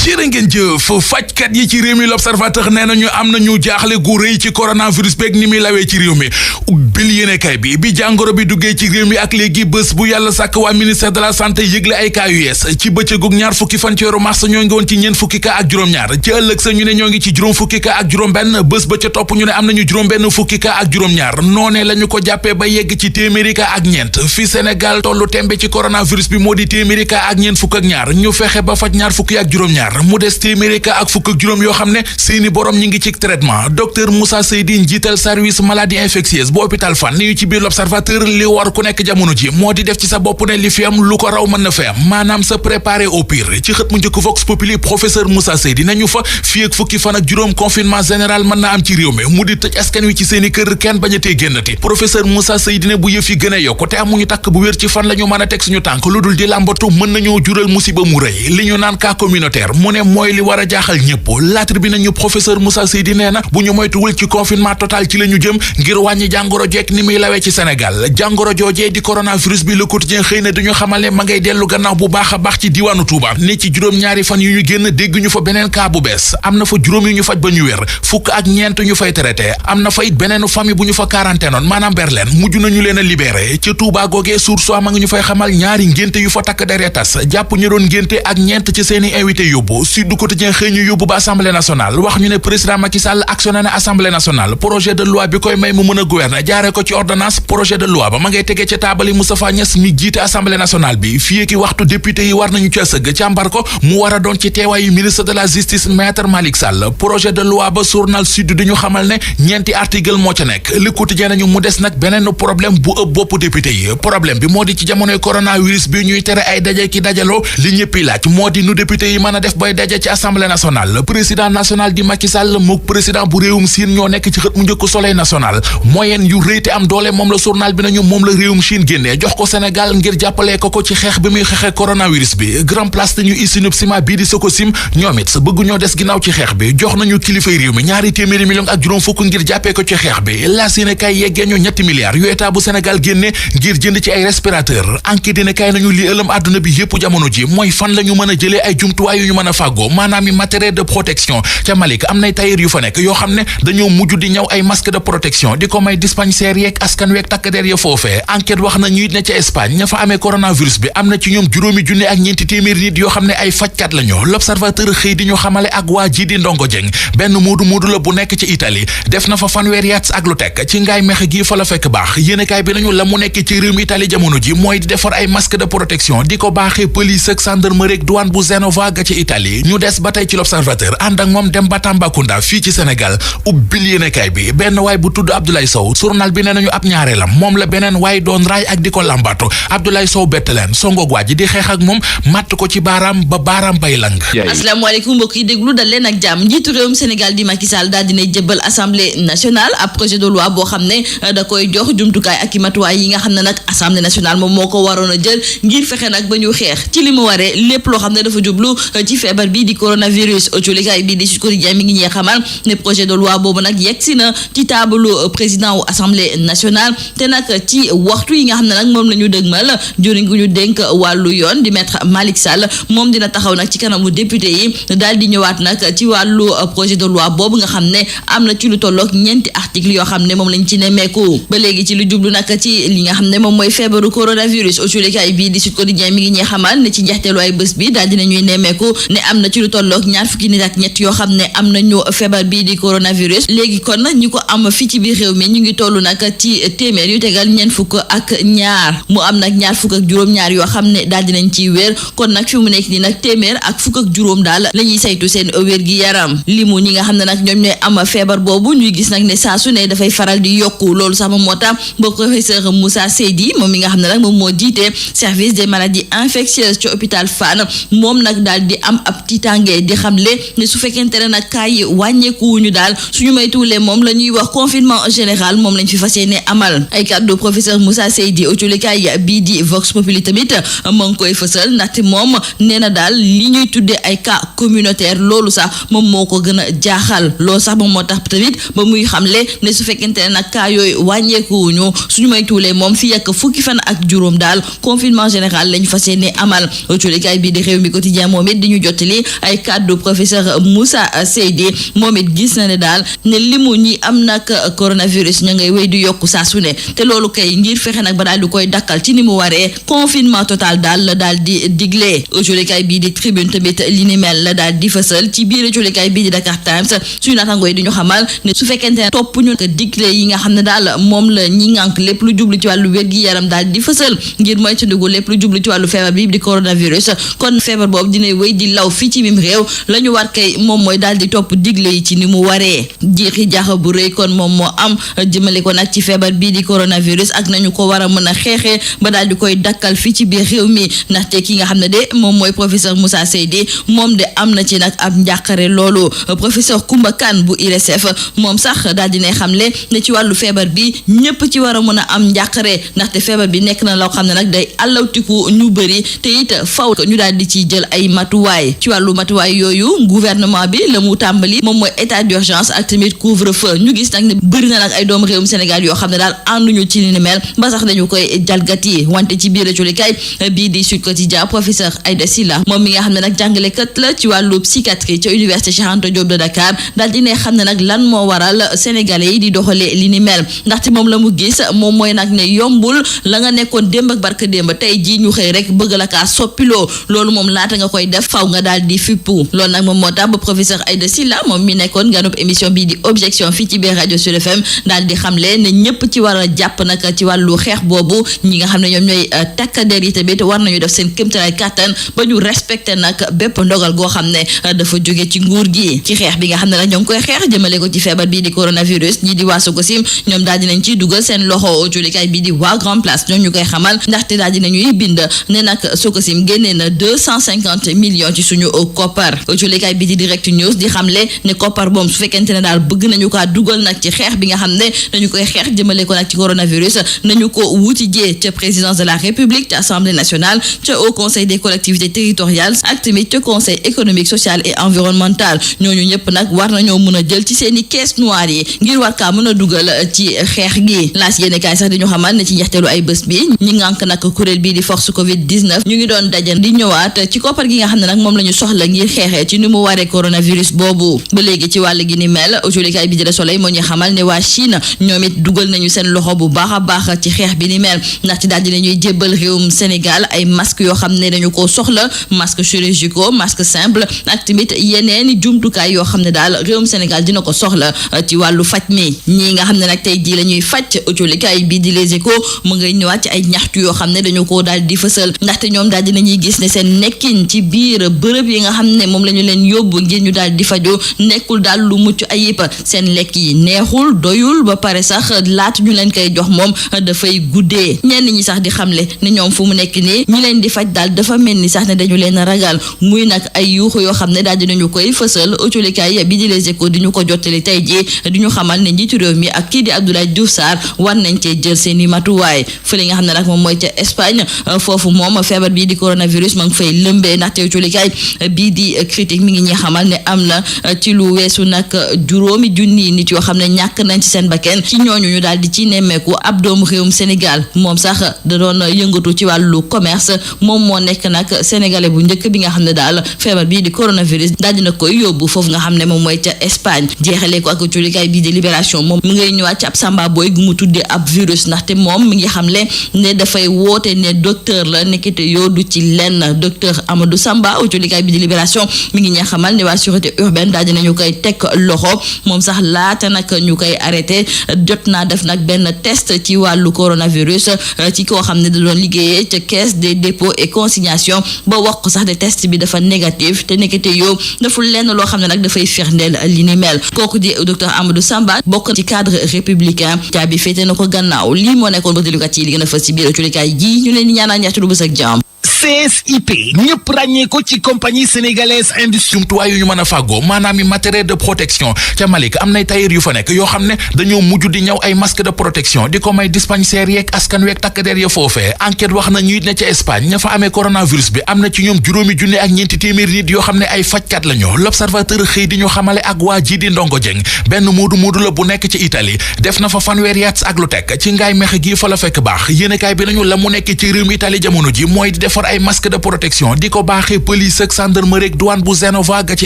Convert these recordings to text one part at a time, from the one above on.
jërë ngeen jëf fajkat yi ci réew mi l'observateur nee nañu am nañu jaaxle gu rëy ci coronavirus beeg ni muy lawee ci réew mi ubbil yéenekaay bi jàngoro bi duggee ci réew mi ak léegi bés bu yàlla sàkk waa ministère de la santé yëgle ay cas yu yees ci bëccëgug ñaar fukki fan ci weeru mars ñoo ngi woon ci ñeent fukki cas ak juróom-ñaar ci ëllëg sa ñu ne ñoo ngi ci juróom fukki cas ak juróom-benn bés ba ca topp ñu ne am nañu juróom-benn fukki cas ak juróom-ñaar noonee la ñu ko jàppee ba yegg ci téeméeri cas ak ñeent fi Sénégal tollu tembe ci coronavirus bi moo di téeméeri cas ak ñeent fukk ak ñaar ñu fexe ba faj ñaar fukki ak juróom-ñaar mu des téeméeri cas ak fukk ak juróom yoo xam ne seeni borom ñi ngi ci traitement docteur Moussa Seydi njiital service maladie infectieuse bu hôpital Fann ni ñu ci biir l'observateur li war ku nekk jamono ji moo di def ci sa bopp ne li fi am lu ko raw mën na fi am maanaam se préparer au pire ci xët mu njëkk Vox Populi professeur Moussa Seydi nañu fa fii ak fukki fan ak juróom confinement général mën na am ci réew mi mu di tëj askan wi ci seeni kër kenn bañ a tee génnati professeur Moussa Seydi ne bu yëf yi gën a yokk te amuñu takk bu wér ci fan la ñu mën a teg suñu tànk lu dul di làmbatu mën nañoo jural musiba mu rëy li ñu naan cas communautaire mu ne mooy li war a jaaxal ñëpp laatr bi nañu professeur Moussa Seydi nee na bu ñu moytuwul ci confinement total ci la ñu jëm ngir wàññi jàngoro jekk ni muy lawee ci Sénégal jàngoro joojee di coronavirus bi Le Quotidien xëy na duñu xamal ne ma ngay dellu gannaaw bu baax a baax ci diwaanu Touba ne ci juróom-ñaari fan yu ñu génn dégg ñu fa beneen cas bu bees am na fa juróom yu ñu faj ba ñu wér fukk ak ñeent ñu fay traité am na fa it beneenu famille bu ñu fa quarantaine oon maanaam berleen mujj nañu leen a libéré ca Touba googee source ma nga ñu fay xamal ñaari ngénte yu fa takk deree tas jàpp ñu doon ngénte ak ñeent ci seeni invité yóbbu Sud Quotidien xëy ñu yóbbu ba Assemblée nationale wax ñu ne président Macky Sall actionné na Assemblée nationale projet de loi bi koy may mu mën a gouverner jaare ko ci ordonnance projet de loi ba ma ngay tegee ca taabali Moustapha Niasse mi jiite Assemblée nationale bi fii ki waxtu député yi war nañu ca sëgg càmbar ko mu war a doon ci teewaayu ministre de la justice maître Malick Sall projet de loi ba journal Sud di ñu xamal ne ñeenti article moo ca nekk Le Quotidien nañu mu des nag beneen problème bu ëpp bopp député yi problème bi moo di ci jamonoy coronavirus bi ñuy tere ay daje ki dajaloo li ñëppi laaj moo di nu député yi mën a def bay daje ci Assemblée nationale président national di Macky Sall mook président bu réewum Chine ñoo nekk ci xët mu njëkk Soleil national moyenne yu rëy te am doole moom la journal bi nañu moom la réewum Chine génnee jox ko Sénégal ngir jàppale ko ci xeex bi muy xeexe coronavirus bi grand place te ñu usine ciment bii di Sococim ñoom it bëgg ñoo des ginnaaw ci xeex bi jox nañu kilifay réew mi ñaari téeméeri millions ak juróom fukk ngir jàppee ko ci xeex bi la sine kay yeggee ñu ñetti milliards yu état bu Sénégal génne ngir jënd ci ay respirateur enquête dina kay nañu li ëlëm àdduna bi yépp jamono ji mooy fan la ñu mën a jëlee ay jumtuwaay yu ñu mën a fàggoo maanaam i matériel de protection ca Malik am nay tailleur yu fa nekk yoo xam ne dañoo mujj di ñëw ay masque de protection di ko may dispensaire yeeg askan weeg takk der ya foofee enquête wax na ñu it ne ca Espagne ña fa amee coronavirus bi am na ci ñoom juróomi junne ak ñeenti téeméeri nit yoo xam ne ay fajkat la ñu l'observateur xëy di ñu xamale ak waa ji di Ndongo Dieng benn moodu la bu nekk ci Italie def na fa fanweeri at ak lu tekk ci ngaay mexe gi fa la fekk baax yéenekaay bi nañu la mu nekk ci réew mi Italie jamono ji mooy di defar ay masque de protection di ko baaxee police ak gendarmerie ak douane bu Genova ga ci Italie ñu des ba tey ci l'observateur ànd ak moom dem ba Tambacounda fii ci Sénégal ubbil yéenekaay bi benn waay bu tudd Abdoulaye Sow journal bi nee nañu ab ñaareelam moom la beneen waay doon raay ak di ko lambatu Abdoulaye Sow bett leen songoog waa ji di xeex ak moom matt ko ci baaraam ba baaraam bay lang. asalaamaaleykum mbokk yi déglu dal leen ak jàmm njiitu réewum Sénégal di Macky Sall daal dina jëbbal assemblée nationale ab projet de loi boo xam ne da koy jox jumtukaay ak i matuwaay yi nga xam ne nag assemblée nationale moom moo ko waroon a jël ngir fexe nag ba ñu xeex ci li mu waree lépp loo xam ne dafa jublu ci feebar bi di coronavirus autolikaay bi di Sud Quotidien mi ngi ñee xamal ne projet de loi boobu nag yegg si na ci taabalu président wu assemblée nationale te nag ci waxtu yi nga xam ne nag moom la ñu dëgmal jëriñ gu ñu dénk wàllu yoon di maître Malick Sall moom dina taxaw nag ci kanamu député yi daal di ñëwaat nag ci wàllu projet de loi boobu nga xam ne am na ci lu tollook ñeenti article yoo xam ne moom lañ ci nemmeeku ba léegi ci lu jublu nag ci li nga xam ne moom mooy feebaru coronavirus autolikaay bii di Sud Quotidien mi ngi ñee xamal ne ci njeexteelu ay bés bi daal dina ñuy nemmeeku ne am na ci lu tollook ñaar fukki nit ak ñett yoo xam ne am nañu feebar bii di coronavirus léegi kon ñu ko am fii ci biir réew mi ñu ngi toll nag ci téeméer yu tegal ñeent fukk ak ñaar mu am nag ñaar fukk ak juróom-ñaar yoo xam ne daal dinañ ciy wér kon nag fi mu nekk nii nag téeméer ak fukk ak juróom daal la ñuy saytu seen wér gi yaram limu ñi nga xam ne nag ñoom ñooy am feebar boobu ñuy gis nag ne saa su ne dafay faral di yokku loolu sax moom moo tax ba professeur Moussa Seydi moom mi nga xam ne nag moom moo jiite service des maladies infectieuses ci hôpital Fann moom nag daal di am ab tiitange di xamle ne su fekkente ne nag cas yi wàññeekuwuñu daal suñu maytuwulee moom la ñuy wax confinement général moom lañ fi fas yéene amal ay kàddu professeur Moussa Seydi autolikaay bii di Vox Populi tamit moo ngi koy fësal ndaxte moom nee na daal li ñuy tuddee ay cas communautaire loolu sax moom moo ko gën a jaaxal loolu sax moom moo tax tamit ba muy xamle ne su fekkente ne nag cas yooyu wàññeekuwuñu suñu maytuwulee moom fii ak fukki fan ak juróom daal confinement général lañ fas yéene amal autolikaay bii di réew mi quotidien moom it di ñu jot jottali ay kàddu professeur Moussa Seydi moom it gis na ne daal ne limu ñi am nag coronavirus ña ngay wéy di yokku saa su ne te loolu kay ngir fexe nag ba daal di koy dakkal ci ni mu waree confinement total daal la daal di digle. julikaay bii di tribune tamit li ni mel la daal di fësal ci biir julikaay bii di Dakar Times suñu naataangoo yi di ñu xamal ne su fekkente ne topp ñu digle yi nga xam ne daal moom la ñi ngànk lépp lu jublu ci wàllu wér gi yaram daal di fësal ngir moytandiku lépp lu jublu ci wàllu feebar bi di coronavirus kon feebar boobu dina wéy di law fii ci mim réew la ñu war kay moom mooy daal di topp digle yi ci ni mu waree. jiixi jaaxa bu rëy kon moom moo am jëmale ko nag ci feebar bii di coronavirus ak nañu ko war a mën a xeexee ba daal di koy dakkal fii ci biir réew mi ndaxte ki nga xam ne de moom mooy professeur Moussa Seydi moom de am na ci nag ab njàqare loolu. professeur Koumba Kane bu IRSF moom sax daal dinay xamle ne ci wàllu feebar bi ñëpp ci war a mën a am njàqare ndaxte feebar bi nekk na loo xam ne nag day allawtiku ñu bëri te it faw ñu daal di ci jël ay matuwaay. ci wàllu matuwaay yooyu gouvernement bi la mu tàmbali moom mooy état d'urgence ak tamit couvre-feu ñu gis nag ne bëri na nag ay doomu réewum Sénégal yoo xam ne daal ànduñu ci li ni mel ba sax dañu koy jalgati wante ci biir julikaay bii di Sud Quotidien professeur Aïda Sylla moom mi nga xam ne nag jàngalekat la ci wàllu psychiatrie ca université Cheikh Anta Diop de Dakar daal di ne xam ne nag lan moo waral sénégalais yi di doxalee li ni mel ndaxte moom la mu gis moom mooy nag ne yombul la nga nekkoon démb ak barka démb tey jii ñu xëy rek bëgg la kaa soppiloo loolu moom laata nga koy def faw nga daal di fippu loolu nag moom moo tax ba professeur Aïda Sylla moom mi nekkoon ganub émission bii di objection fii ci biir rajo Sud FM daal di xamle ne ñëpp ci war a jàpp nag ci wàllu xeex boobu ñi nga xam ne ñoom ñooy takkader yi tamit war nañu def seen kéemtalaay kàttan ba ñu respecté nag bépp ndogal goo xam ne dafa jóge ci nguur gi ci xeex bi nga xam ne nag ñoo ngi koy xeex jëmale ko ci feebar bii di coronavirus ñi di waa Sococim ñoom daal dinañ ciy dugal seen loxo julikaay bii di waa Grand Place ñoom ñu koy xamal ndaxte daal dinañuy bind ne nag Sococim génnee na 250 millions ci suñu koppar julikaay bii di Direct News di xamle ne koppar boobu su fekkente ne daal bëgg nañu kaa dugal nag ci xeex bi nga xam ne dañu koy xeex jëmale ko nag ci coronavirus nañu ko wuti jee ca présidence de la République ca Assemblée nationale ca Haut Conseil des collectivités territoriales ak tamit ca Conseil économique social et environnemental ñooñu ñëpp nag war nañoo mën a jël ci seeni caisse noire yi ngir war kaa mën a dugal ci xeex gi laas yéene kaay sax di ñu xamal ne ci njeexteelu ay bés bi ñi ngànk nag kuréel bii di force covid 19 ñu ngi doon dajan di ñëwaat ci koppar gi nga xam ne nag moom la ñu soxla ngir xeexee ci ni mu waree coronavirus boobu ba léegi ci wàll gi ni mel julikaay bi di Le Soleil moo ñu xamal ne waa Chine ñoom it dugal nañu seen loxo bu baax a baax ci xeex bi ni mel ndaxte daal dinañuy jébbal réewum Sénégal ay masque yoo xam ne dañu ko soxla masque chirurgicaux masque simple ak tamit yeneen jumtukaay yoo xam ne daal réewum Sénégal dina ko soxla ci wàllu faj mi ñii nga xam ne nag tey jii la ñuy faj julikaay bi di Les Échos mu ngay ñëwaat ci ay ñaxtu yoo xam ne dañu ko daal di fësal ndaxte ñoom daal dinañuy gis ne seen nekkin ci biir bërëb yi nga xam ne moom la ñu leen yóbbu ngir ñu daal di faju nekkul daal lu mucc ayib seen lekk yi neexul doyul ba pare sax laata ñu leen koy jox moom dafay guddee ñenn ñi sax di xamle ne ñoom fu mu nekk nii ñi leen di faj daal dafa mel ni sax ne dañu leen ragal muy nag ay yuuxu yoo xam ne daal dinañu koy fësal autolikaay bi di Les Échos di ñu ko jottali tey jii di ñu xamal ne njiitu réew mi ak kii di Abdoulaye Diouf Sarr war nañ cee jël seen i matuwaay fële nga xam ne nag moom mooy ca Espagne foofu moom feebar bii di coronavirus ma ngi fay lëmbee ndaxte autolikaay bii di critique mi ngi ñuy xamal ne am na ci lu weesu nag juróomi junni nit yoo xam ne ñàkk nañ ci seen bakkan ci ñooñu ñu daal di ci nemmeeku ab doomu réewum Sénégal moom sax da doon yëngatu ci wàllu commerce moom moo nekk nag sénégalais bu njëkk bi nga xam ne daal feebar bii di coronavirus daal dina koy yóbbu foofu nga xam ne moom mooy ca Espagne jeexalee ko ak culikaay bii di Libération moom mu ngay ñëwaat ci ab samba boy gu mu tuddee ab virus ndaxte moom mi ngi xamle ne dafay woote ne docteur la nekkite yoo du ci lenn docteur Amadou Samba culikaay bii di Libération mi ngi ñuy xamal ne waa sûreté urbaine daal dinañu koy teg loxo moom sax laata nag ñu koy arrêté jot naa def nag benn test ci wàllu coronavirus ci koo xam ne da doon liggéeyee ca caisse des dépôts et consignation ba wax ko sax de test bi dafa négatif te nekkite yow deful lenn loo xam ne nag dafay firndeel li ni mel kooku di docteur Amadou Samba bokk ci cadre républicain caabi féete na ko gannaaw lii moo nekkoon ba déglukat yi li gën a fës ci biir culikaay ji ñu leen di ñaanal ñaxtu lu bës ak jàmm. CSIP ñëpp ràññee ko ci compagnie sénégalaise industrie jumtuwaay yu ñu mën a fàggoo maanaam i matériel de protection ca Malick am nay tailleur yu fa nekk yoo xam ne dañoo mujj di ñaw ay masque de protection di ko may dispensaire yeeg askan weeg takk der ya foofee enquête wax na ñu it ne ca Espagne ña fa amee coronavirus bi am na ci ñoom juróomi junne ak ñeenti téeméeri nit yoo xam ne ay fajkat la ñu l'observateur xëy di ñu xamale ak waa ji di Ndongo Dieng benn moodu la bu nekk ci Italie def na fa fanweeri at ak lu teg ci ngaay mexe gii fa la fekk baax yéenekaay bi nañu la mu nekk ci réewum Italie jamono ji mooy di defar ay masque de protection di ko baaxee police ak gendarmerie ak douane bu Genova ga ci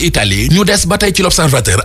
Italie ñu des ba tey ci l'Observateur